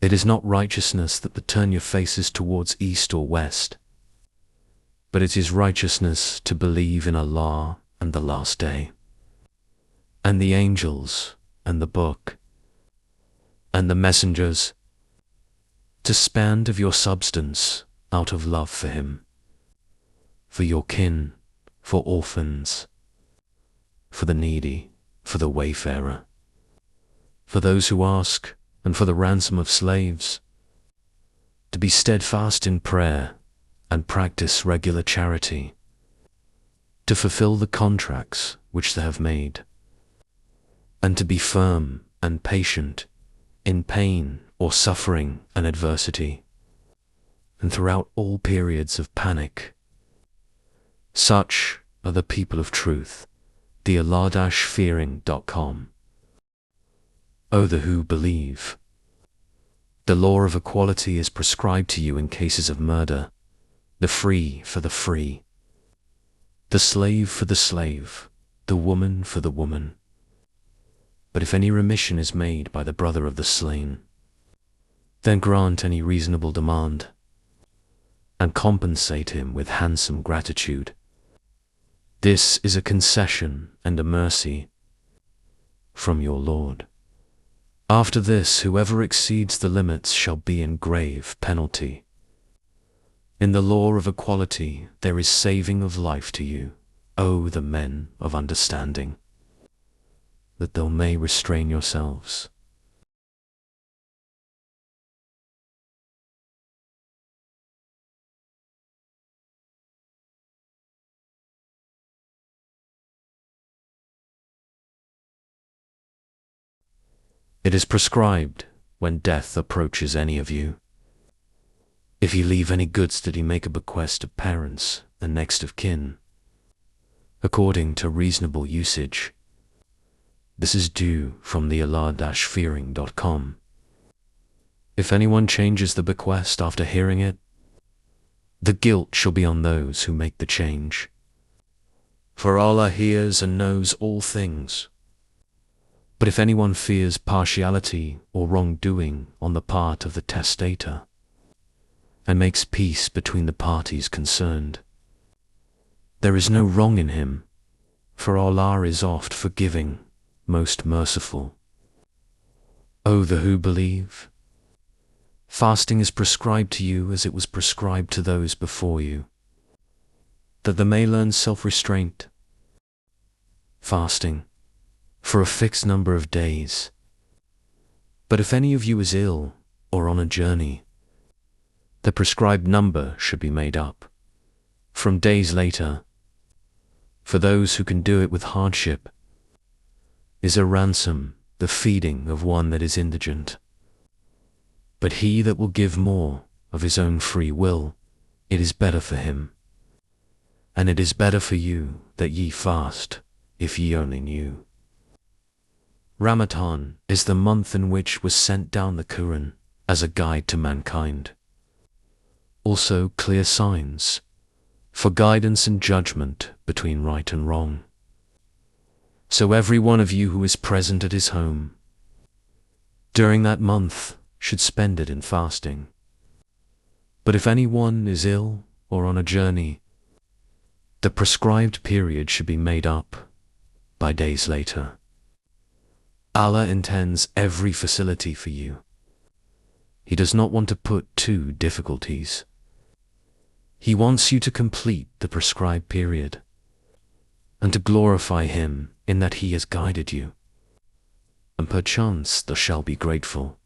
It is not righteousness that turn your faces towards east or west, but it is righteousness to believe in Allah and the last day, and the angels, and the book, and the messengers, to spend of your substance out of love for Him, for your kin, for orphans, for the needy, for the wayfarer, for those who ask, and for the ransom of slaves, to be steadfast in prayer and practice regular charity, to fulfill the contracts which they have made, and to be firm and patient in pain or suffering and adversity, and throughout all periods of panic. Such are the people of truth, the Allah-fearing.com. O the who believe! The law of equality is prescribed to you in cases of murder, the free for the free, the slave for the slave, the woman for the woman. But if any remission is made by the brother of the slain, then grant any reasonable demand, and compensate him with handsome gratitude. This is a concession and a mercy from your Lord. After this, whoever exceeds the limits shall be in grave penalty. In the law of equality there is saving of life to you, O the men of understanding, that thou may restrain yourselves. It is prescribed, when death approaches any of you, if he leave any goods, that he make a bequest to parents and next of kin, according to reasonable usage. This is due from the Allah-fearing.com. If anyone changes the bequest after hearing it, the guilt shall be on those who make the change. For Allah hears and knows all things. But if anyone fears partiality or wrongdoing on the part of the testator, and makes peace between the parties concerned, there is no wrong in him, for Allah is oft forgiving, most merciful. O the who believe! Fasting is prescribed to you as it was prescribed to those before you, that they may learn self-restraint. Fasting for a fixed number of days. But if any of you is ill or on a journey, the prescribed number should be made up from days later. For those who can do it with hardship, is a ransom the feeding of one that is indigent. But he that will give more of his own free will, it is better for him. And it is better for you that ye fast, if ye only knew. Ramadan is the month in which was sent down the Quran as a guide to mankind. Also clear signs for guidance and judgment between right and wrong. So every one of you who is present at his home during that month should spend it in fasting. But if anyone is ill or on a journey, the prescribed period should be made up by days later. Allah intends every facility for you. He does not want to put two difficulties. He wants you to complete the prescribed period, and to glorify Him in that He has guided you, and perchance thou shalt be grateful.